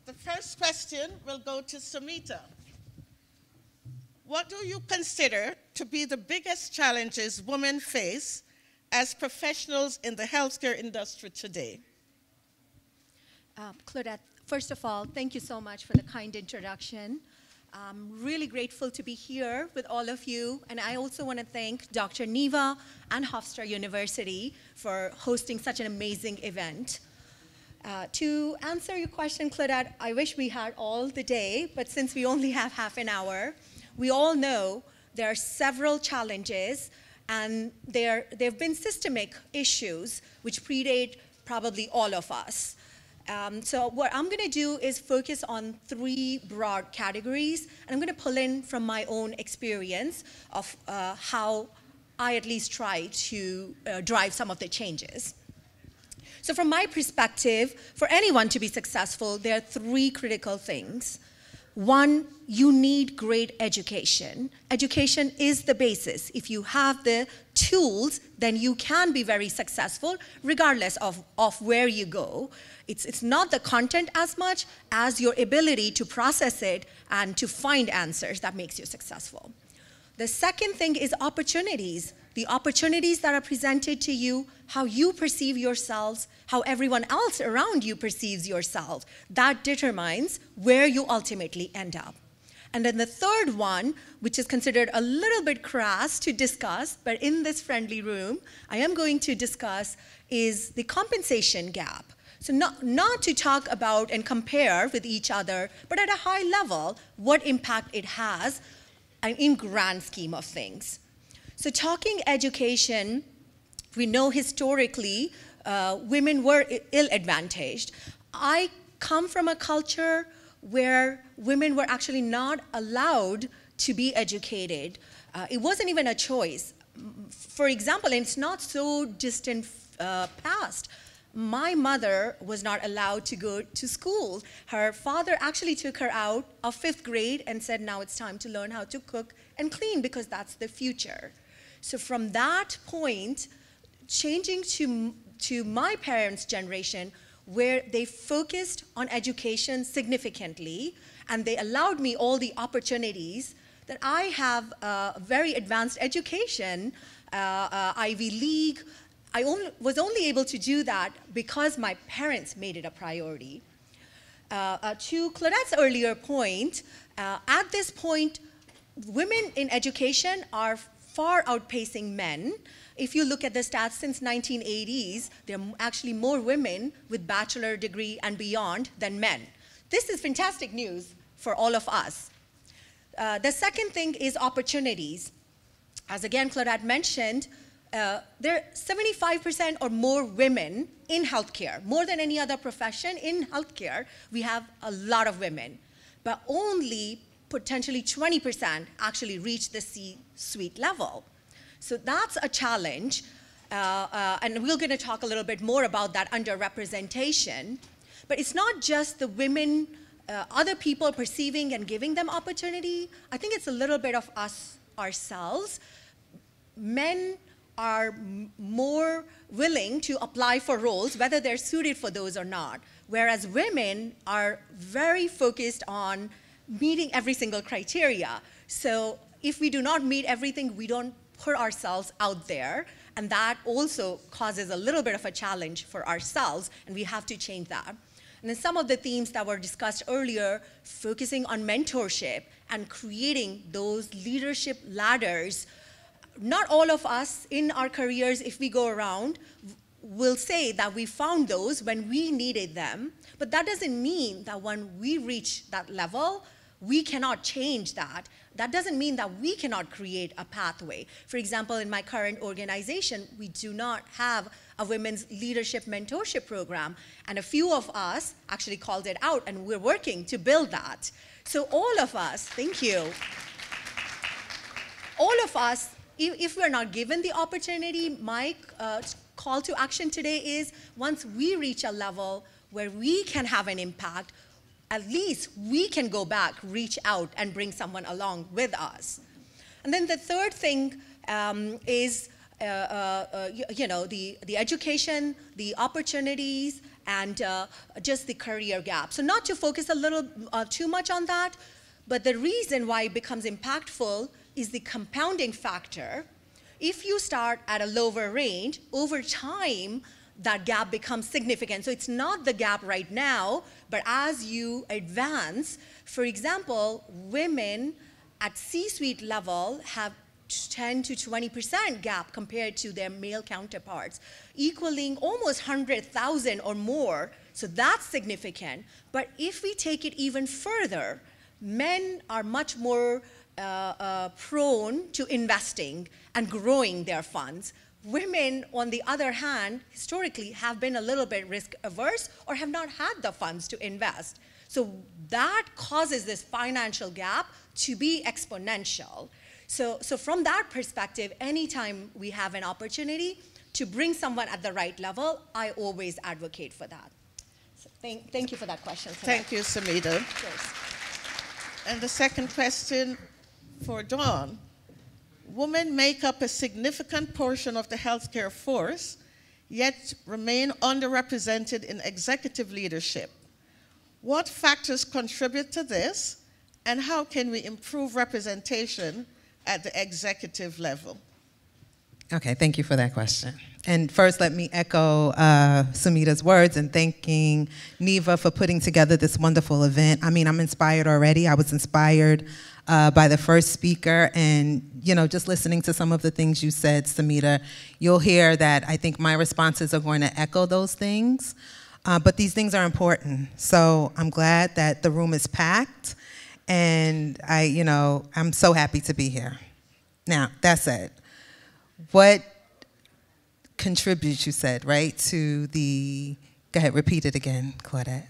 The first question will go to Sumita. What do you consider to be the biggest challenges women face as professionals in the healthcare industry today? Claudette, first of all, thank you so much for the kind introduction. I'm really grateful to be here with all of you, and I also want to thank Dr. Neva and Hofstra University for hosting such an amazing event. To answer your question, Claudette, I wish we had all the day, but since we only have half an hour, we all know there are several challenges, and there have been systemic issues which predate probably all of us. So what I'm going to do is focus on 3 broad categories, and I'm going to pull in from my own experience of how I at least try to drive some of the changes. So from my perspective, for anyone to be successful, there are 3 critical things. 1, you need great education. Education is the basis. If you have the tools, then you can be very successful regardless of where you go. It's not the content as much as your ability to process it and to find answers that makes you successful. The second thing is opportunities. The opportunities that are presented to you, how you perceive yourselves, how everyone else around you perceives yourself, that determines where you ultimately end up. And then the third one, which is considered a little bit crass to discuss, but in this friendly room, I am going to discuss, is the compensation gap. So not to talk about and compare with each other, but at a high level, what impact it has in grand scheme of things. So talking education, we know historically women were ill-advantaged. I come from a culture where women were actually not allowed to be educated. It wasn't even a choice. For example, and it's not so distant past, my mother was not allowed to go to school. Her father actually took her out of 5th grade and said, now it's time to learn how to cook and clean because that's the future. So from that point, changing to my parents' generation, where they focused on education significantly, and they allowed me all the opportunities, that I have a very advanced education, Ivy League. I was only able to do that because my parents made it a priority. To Claudette's earlier point, at this point, women in education are far outpacing men. If you look at the stats since 1980s, there are actually more women with bachelor degree and beyond than men. This is fantastic news for all of us. The second thing is opportunities. As again Claudette mentioned, there are 75% or more women in healthcare. More than any other profession in healthcare, we have a lot of women. But only potentially 20% actually reach the C-suite level. So that's a challenge, and we're going to talk a little bit more about that underrepresentation. But it's not just the women, other people perceiving and giving them opportunity. I think it's a little bit of us ourselves. Men are more willing to apply for roles, whether they're suited for those or not, whereas women are very focused on meeting every single criteria. So if we do not meet everything, we don't put ourselves out there, and that also causes a little bit of a challenge for ourselves, and we have to change that. And then some of the themes that were discussed earlier, focusing on mentorship and creating those leadership ladders. Not all of us in our careers, if we go around, will say that we found those when we needed them, but that doesn't mean that when we reach that level, we cannot change that. That doesn't mean that we cannot create a pathway. For example, in my current organization, we do not have a women's leadership mentorship program, and a few of us actually called it out, and we're working to build that. So all of us, thank you, all of us, if we're not given the opportunity, my call to action today is once we reach a level where we can have an impact, at least we can go back, reach out, and bring someone along with us. And then the third thing is the education, the opportunities, and just the career gap. So not to focus a little too much on that, but the reason why it becomes impactful is the compounding factor. If you start at a lower range, over time, that gap becomes significant. So it's not the gap right now, but as you advance, for example, women at C-suite level have 10 to 20% gap compared to their male counterparts, equaling almost 100,000 or more. So that's significant. But if we take it even further, men are much more prone to investing and growing their funds. Women, on the other hand, historically have been a little bit risk averse or have not had the funds to invest. So that causes this financial gap to be exponential. So from that perspective, anytime we have an opportunity to bring someone at the right level, I always advocate for that. So thank you for that question. Thank you, Sumita. And the second question for Dawn. Women make up a significant portion of the healthcare force, yet remain underrepresented in executive leadership. What factors contribute to this, and how can we improve representation at the executive level? Okay, thank you for that question. And first, let me echo Sumita's words and thanking Neva for putting together this wonderful event. I mean, I'm inspired already. I was inspired by the first speaker, and just listening to some of the things you said, Sumita, you'll hear that I think my responses are going to echo those things. But these things are important. So I'm glad that the room is packed, and I'm so happy to be here. Now, that said, what contributes, you said, right, to the, go ahead, repeat it again, Claudette.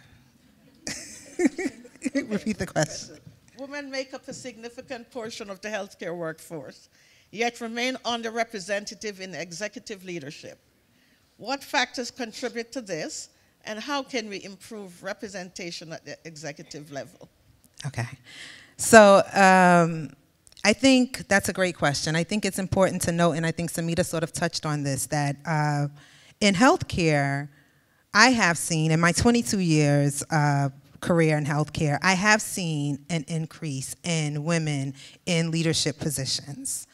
Repeat the question. Women make up a significant portion of the healthcare workforce, yet remain underrepresented in executive leadership. What factors contribute to this, and how can we improve representation at the executive level? Okay. So I think that's a great question. I think it's important to note, and I think Sumita sort of touched on this, that in healthcare, I have seen, in my 22 years career in healthcare, I have seen an increase in women in leadership positions.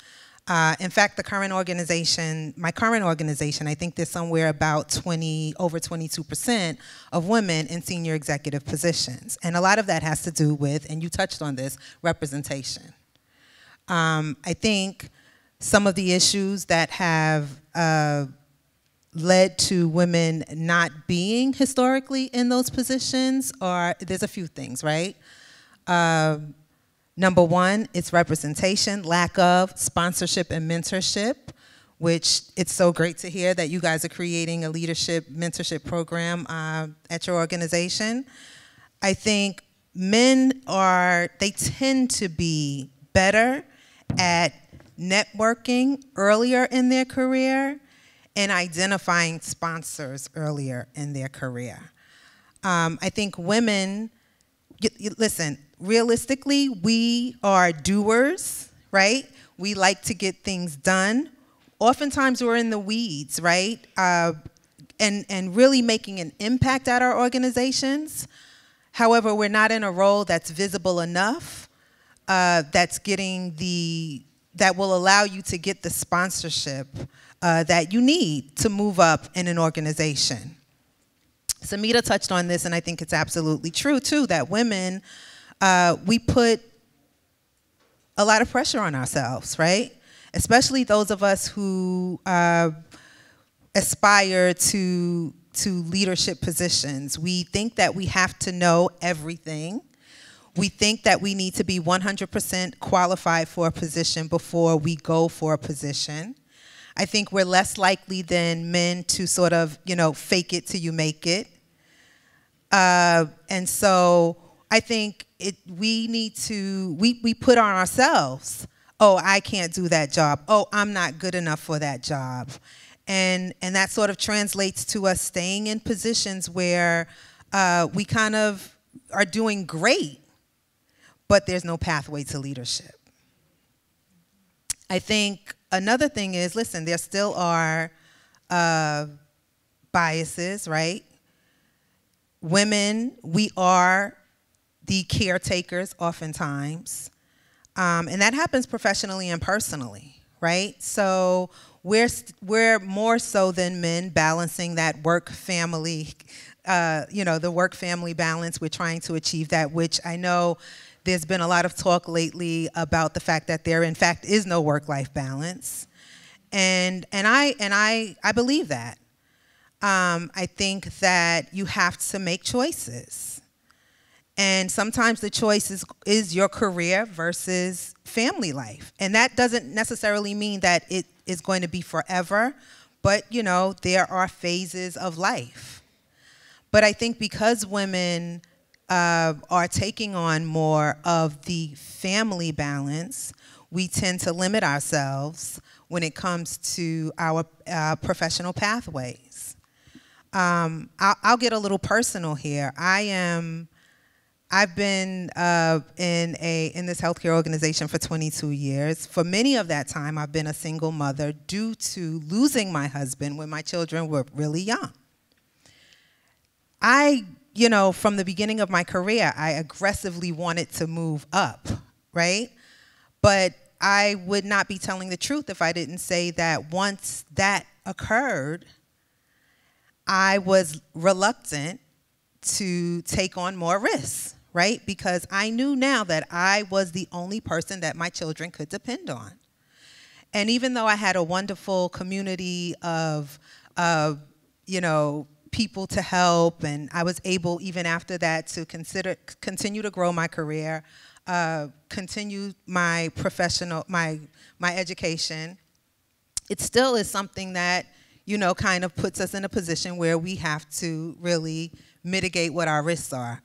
In fact, my current organization, I think there's somewhere about over 22% of women in senior executive positions. And a lot of that has to do with, and you touched on this, representation. I think some of the issues that have led to women not being historically in those positions there's a few things, right? Number one, it's representation, lack of sponsorship and mentorship, which it's so great to hear that you guys are creating a leadership mentorship program at your organization. I think men they tend to be better at networking earlier in their career and identifying sponsors earlier in their career. I think women, listen, realistically, we are doers, right? We like to get things done. Oftentimes we're in the weeds, right? And really making an impact at our organizations. However, we're not in a role that's visible enough, that will allow you to get the sponsorship that you need to move up in an organization. Sumita touched on this, and I think it's absolutely true, too, that women, we put a lot of pressure on ourselves, right? Especially those of us who aspire to leadership positions. We think that we have to know everything. We think that we need to be 100% qualified for a position before we go for a position. I think we're less likely than men to sort of, fake it till you make it. And so I think we put on ourselves, oh, I can't do that job. Oh, I'm not good enough for that job. And that sort of translates to us staying in positions where we kind of are doing great, but there's no pathway to leadership. I think another thing is, listen, there still are biases, right? Women, we are the caretakers oftentimes. And that happens professionally and personally, right? So we're more so than men balancing that work-family, the work-family balance. We're trying to achieve that, which I know there's been a lot of talk lately about the fact that there, in fact, is no work-life balance. And I believe that. I think that you have to make choices. And sometimes the choice is your career versus family life. And that doesn't necessarily mean that it is going to be forever, but, there are phases of life. But I think because women are taking on more of the family balance, we tend to limit ourselves when it comes to our professional pathways. I'll get a little personal here. I've been in this healthcare organization for 22 years. For many of that time, I've been a single mother due to losing my husband when my children were really young. From the beginning of my career, I aggressively wanted to move up, right? But I would not be telling the truth if I didn't say that once that occurred, I was reluctant to take on more risks, right? Because I knew now that I was the only person that my children could depend on. And even though I had a wonderful community of people to help, and I was able, even after that, to continue to grow my career, continue my my education, it still is something that, kind of puts us in a position where we have to really mitigate what our risks are.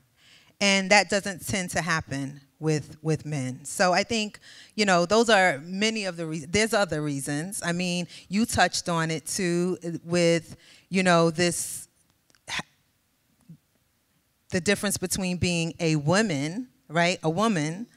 And that doesn't tend to happen with men. So I think, those are many of the reasons. There's other reasons. I mean, you touched on it too with, the difference between being a woman, right, a woman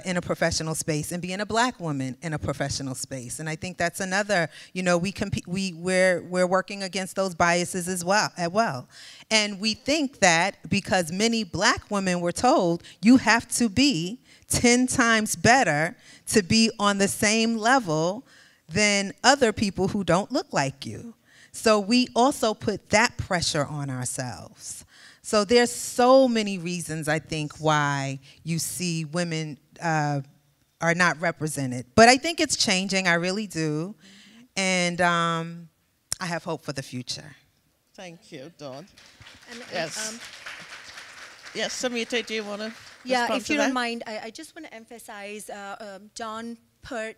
in a professional space, and being a black woman in a professional space. And I think that's another, we're working against those biases as well. And we think that because many black women were told you have to be 10 times better to be on the same level than other people who don't look like you. So we also put that pressure on ourselves. So there's so many reasons, I think, why you see women are not represented. But I think it's changing, I really do. And I have hope for the future. Thank you, Dawn. Yes. Yes, Sumita, do you want to Yeah, if you don't mind, I just want to emphasize Dawn put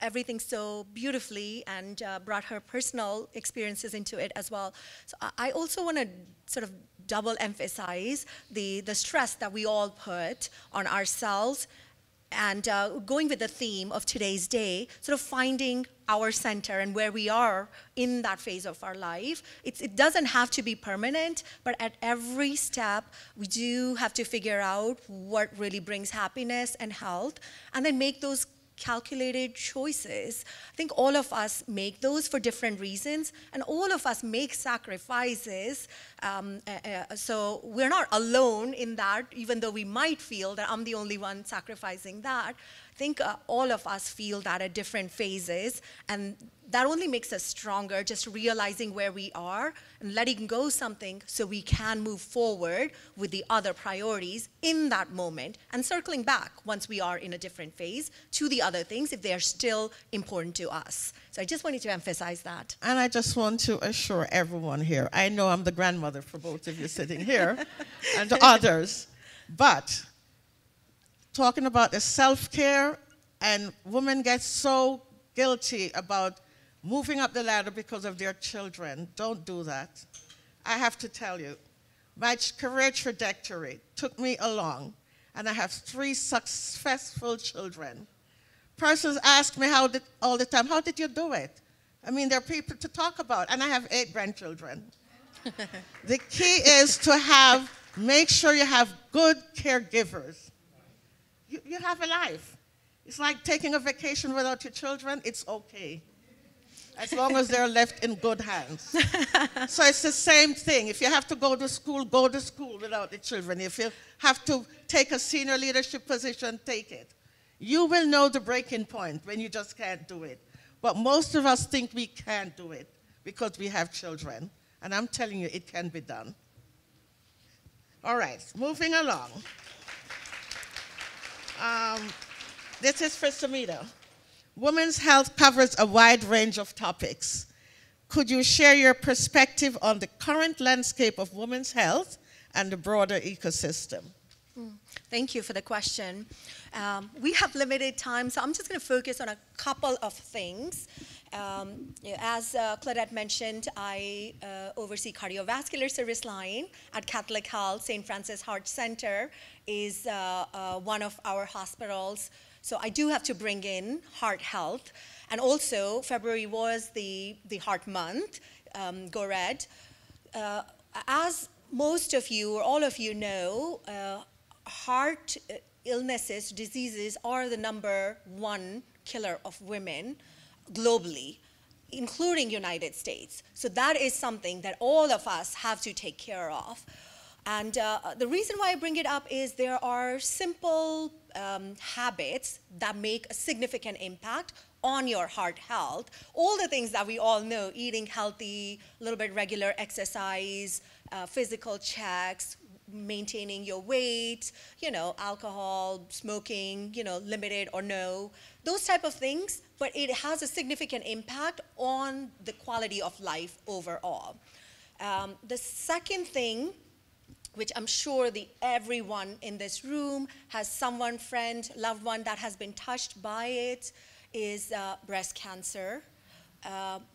everything so beautifully and brought her personal experiences into it as well. So I also want to sort of double emphasize the stress that we all put on ourselves, and going with the theme of today's day, sort of finding our center and where we are in that phase of our life. It doesn't have to be permanent, but at every step, we do have to figure out what really brings happiness and health, and then make those calculated choices. I think all of us make those for different reasons, and all of us make sacrifices. So we're not alone in that, even though we might feel that I'm the only one sacrificing that. I think all of us feel that at different phases, and that only makes us stronger, just realizing where we are and letting go something so we can move forward with the other priorities in that moment, and circling back once we are in a different phase to the other things if they are still important to us. So I just wanted to emphasize that. And I just want to assure everyone here, I know I'm the grandmother for both of you sitting here and to others, but talking about the self-care, and women get so guilty about moving up the ladder because of their children. Don't do that. I have to tell you, my career trajectory took me along, and I have 3 successful children. Persons ask me all the time, how did you do it? I mean, there are people to talk about, and I have 8 grandchildren. The key is to make sure you have good caregivers. You have a life. It's like taking a vacation without your children, it's okay, as long as they're left in good hands. So it's the same thing. If you have to go to school without the children. If you have to take a senior leadership position, take it. You will know the breaking point when you just can't do it. But most of us think we can't do it because we have children. And I'm telling you, it can be done. All right, moving along. This is for Sumita. Women's health covers a wide range of topics. Could you share your perspective on the current landscape of women's health and the broader ecosystem? Thank you for the question. We have limited time, so I'm just going to focus on a couple of things. As Claudette mentioned, I oversee cardiovascular service line at Catholic Health. St. Francis Heart Center is one of our hospitals. So I do have to bring in heart health. And also, February was the Heart Month, Go Red. As most of you or all of you know, heart illnesses, diseases are the #1 killer of women globally, including United States. So that is something that all of us have to take care of. And the reason why I bring it up is there are simple habits that make a significant impact on your heart health. All the things that we all know, eating healthy, a little bit regular exercise, physical checks, maintaining your weight, alcohol, smoking, limited or no, those type of things, but it has a significant impact on the quality of life overall. The second thing, which I'm sure everyone in this room has someone, friend, loved one that has been touched by it, is breast cancer,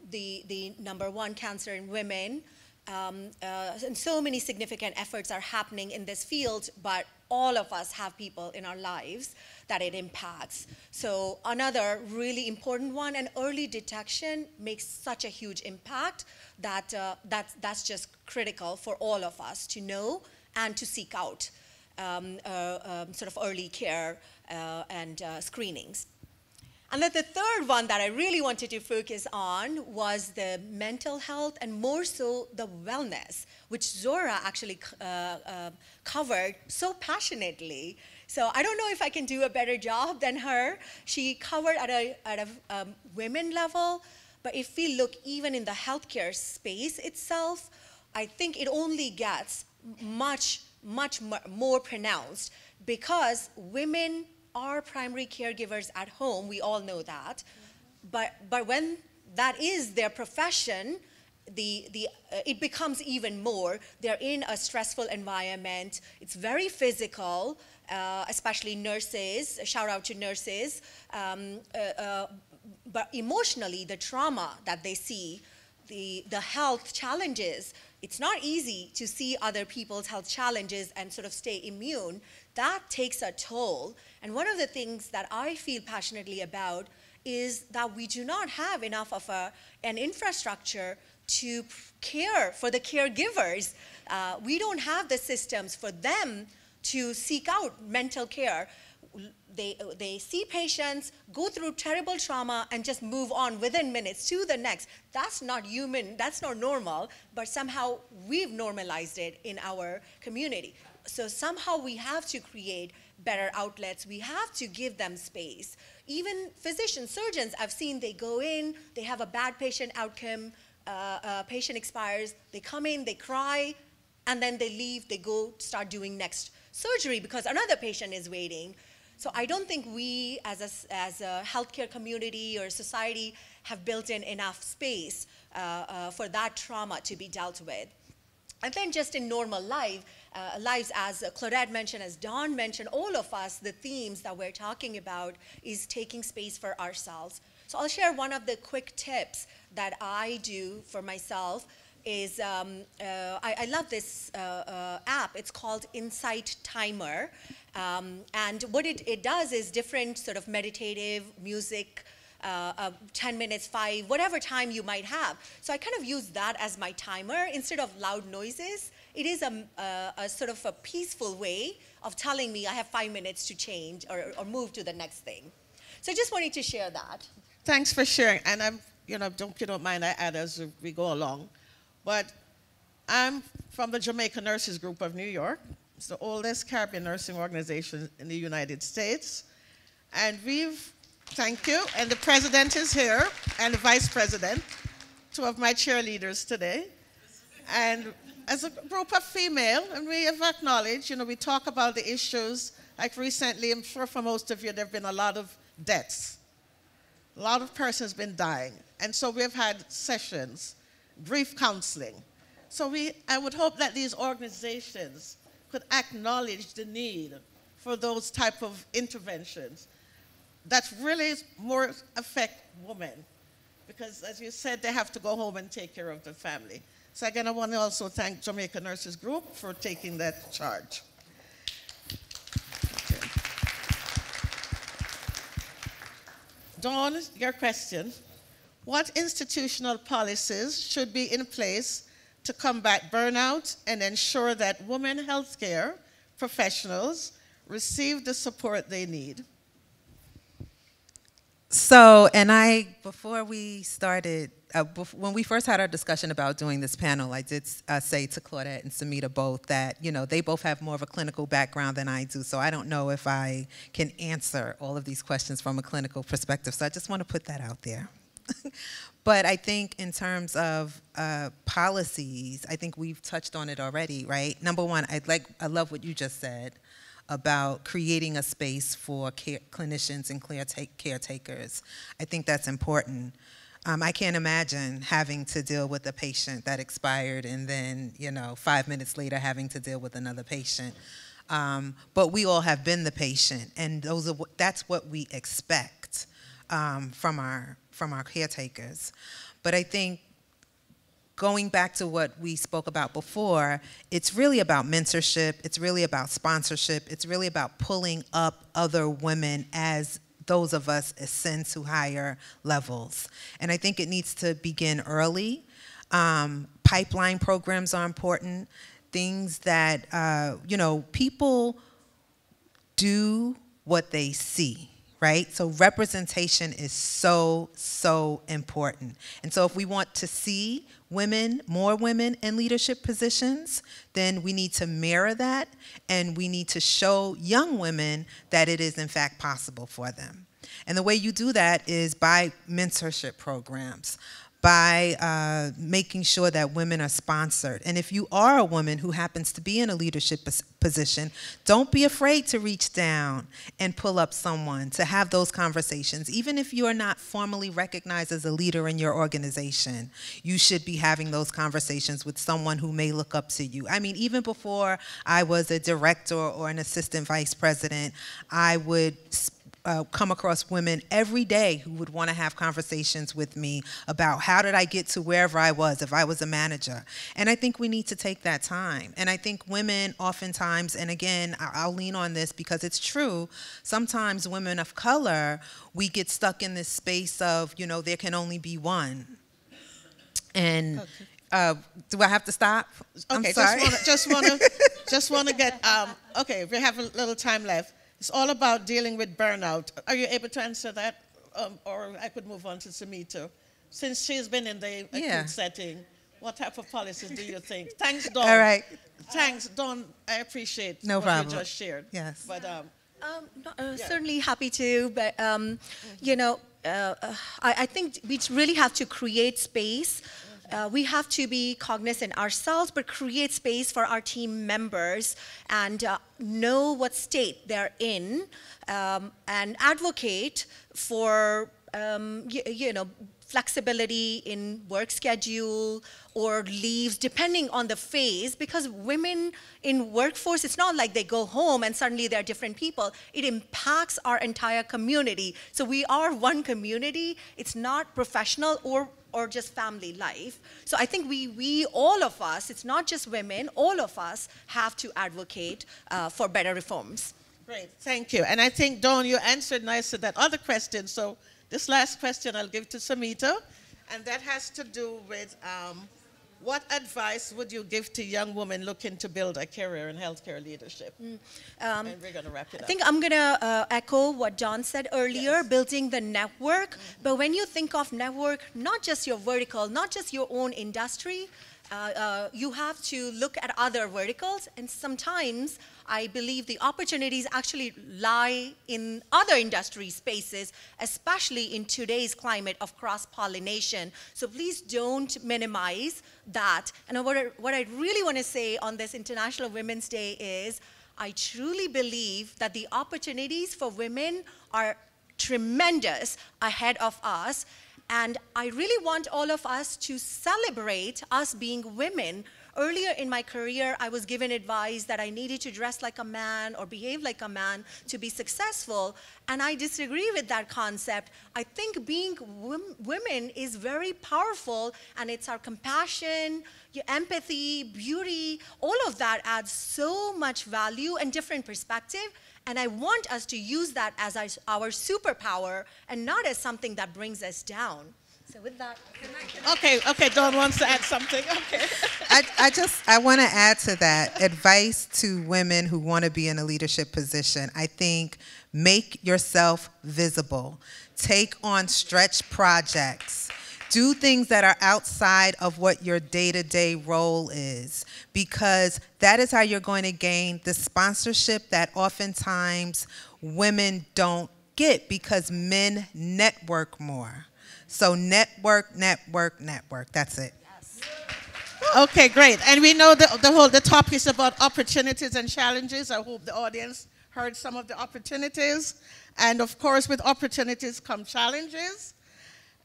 the #1 cancer in women. And so many significant efforts are happening in this field, but all of us have people in our lives that it impacts. So another really important one, and early detection makes such a huge impact that that's just critical for all of us to know and to seek out sort of early care and screenings. And then the third one that I really wanted to focus on was the mental health and more so the wellness, which Zora actually covered so passionately. So I don't know if I can do a better job than her. She covered at a women level, but if we look even in the healthcare space itself, I think it only gets much more pronounced because women are primary caregivers at home. We all know that. But when that is their profession, it becomes even more. They're in a stressful environment. It's very physical, especially nurses. Shout out to nurses. But emotionally, the trauma that they see, the health challenges, it's not easy to see other people's health challenges and sort of stay immune. That takes a toll. And one of the things that I feel passionately about is that we do not have enough of an infrastructure to care for the caregivers. We don't have the systems for them to seek out mental care. They see patients, go through terrible trauma, and just move on within minutes to the next. That's not human, that's not normal, but somehow we've normalized it in our community. So somehow we have to create better outlets. We have to give them space. Even physicians, surgeons, I've seen they go in, they have a bad patient outcome, patient expires, they come in, they cry, and then they leave, they go start doing next surgery because another patient is waiting. So I don't think we as a healthcare community or society have built in enough space for that trauma to be dealt with. And then just in normal lives, as Claudette mentioned, as Dawn mentioned, all of us, the themes that we're talking about is taking space for ourselves. So I'll share one of the quick tips that I do for myself is, I love this app. It's called Insight Timer. And what it does is different sort of meditative music, 10 minutes, 5, whatever time you might have. So I kind of use that as my timer instead of loud noises. It is a sort of a peaceful way of telling me I have 5 minutes to change or move to the next thing. So I just wanted to share that. Thanks for sharing. And I'm, you don't mind I add as we go along. But I'm from the Jamaica Nurses Group of New York. It's the oldest Caribbean nursing organization in the United States. And thank you, and the president is here, and the vice president, two of my cheerleaders today. And as a group of female, and we have acknowledged, we talk about the issues, like recently, I'm sure for most of you, there have been a lot of deaths. A lot of persons have been dying. And so we've had sessions, grief counseling. So I would hope that these organizations could acknowledge the need for those type of interventions that really more affect women. Because as you said, they have to go home and take care of the family. So again, I want to also thank Jamaica Nurses Group for taking that charge. Okay. Dawn, your question. What institutional policies should be in place to combat burnout and ensure that women healthcare professionals receive the support they need? So, before we started, when we first had our discussion about doing this panel, I did say to Claudette and Sumita both that, they both have more of a clinical background than I do, so I don't know if I can answer all of these questions from a clinical perspective, so I just want to put that out there. But I think in terms of policies, I think we've touched on it already, right? Number one, I love what you just said about creating a space for clinicians and caretakers. I think that's important. I can't imagine having to deal with a patient that expired and then, 5 minutes later having to deal with another patient. But we all have been the patient, and that's what we expect from our caretakers. But I think going back to what we spoke about before, it's really about mentorship, it's really about sponsorship, it's really about pulling up other women as those of us ascend to higher levels. And I think it needs to begin early. Pipeline programs are important. Things that, people do what they see. Right? So representation is so, so important. And so if we want to see more women in leadership positions, then we need to mirror that, and we need to show young women that it is in fact possible for them. And the way you do that is by mentorship programs, by making sure that women are sponsored. And if you are a woman who happens to be in a leadership position, don't be afraid to reach down and pull up someone to have those conversations. Even if you are not formally recognized as a leader in your organization, you should be having those conversations with someone who may look up to you. I mean, even before I was a director or an assistant vice president, I would come across women every day who would want to have conversations with me about how did I get to wherever I was if I was a manager. And I think we need to take that time. And I think women oftentimes, and again, I'll lean on this because it's true, sometimes women of color, we get stuck in this space of, there can only be one. And do I have to stop? Okay, I'm sorry. just want to get, okay, we have a little time left. It's all about dealing with burnout. Are you able to answer that? Or I could move on to Sumita. Since she's been in the acute setting, what type of policies do you think? Thanks, Dawn. All right. Thanks, Dawn. I appreciate what you just shared. Yes. But, Certainly happy to, but I think we really have to create space. We have to be cognizant ourselves, but create space for our team members and know what state they're in and advocate for, flexibility in work schedule or leaves, depending on the phase, because women in workforce, it's not like they go home and suddenly they're different people. It impacts our entire community. So we are one community. It's not professional or just family life. So I think we all of us, it's not just women, all of us have to advocate for better reforms. Great, thank you. And I think, Dawn, you answered nicely that other question. So this last question I'll give to Sumita, and that has to do with what advice would you give to young women looking to build a career in healthcare leadership? And we're going to wrap it up. I think I'm going to echo what John said earlier, building the network. But when you think of network, not just your vertical, not just your own industry, you have to look at other verticals, and sometimes I believe the opportunities actually lie in other industry spaces, especially in today's climate of cross-pollination. So please don't minimize that. And what I really want to say on this International Women's Day is, I truly believe that the opportunities for women are tremendous ahead of us. And I really want all of us to celebrate us being women. Earlier in my career, I was given advice that I needed to dress like a man or behave like a man to be successful. And I disagree with that concept. I think being women is very powerful, and it's our compassion, your empathy, beauty, all of that adds so much value and different perspective. And I want us to use that as our superpower and not as something that brings us down. So with that, Okay, Dawn wants to add something. Okay. I want to add to that advice to women who want to be in a leadership position. I think make yourself visible. Take on stretch projects. Do things that are outside of what your day-to-day role is, because that is how you're going to gain the sponsorship that oftentimes women don't get because men network more. So network, network, network. That's it. yes. Okay, great. And we know the topic is about opportunities and challenges. I hope the audience heard some of the opportunities. And of course, with opportunities come challenges.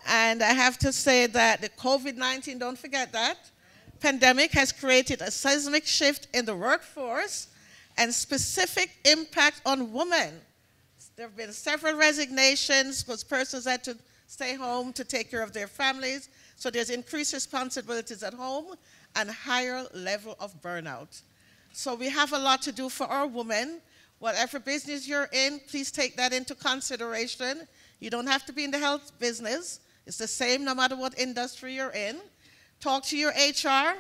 And I have to say that the COVID-19, don't forget that, pandemic has created a seismic shift in the workforce and specific impact on women. There have been several resignations because persons had to stay home to take care of their families. So there's increased responsibilities at home and higher level of burnout. So we have a lot to do for our women. Whatever business you're in, please take that into consideration. You don't have to be in the health business. It's the same no matter what industry you're in. Talk to your HR.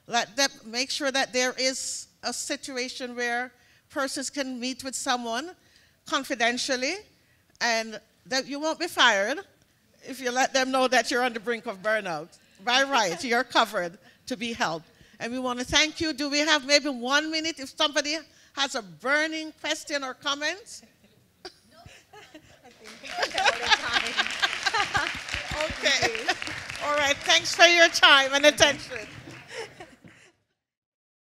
Let them make sure that there is a situation where persons can meet with someone confidentially and that you won't be fired if you let them know that you're on the brink of burnout. By right, you're covered to be helped. And we want to thank you. Do we have maybe 1 minute if somebody has a burning question or comment? No. I think we're out of time. Okay. All right. Thanks for your time and attention.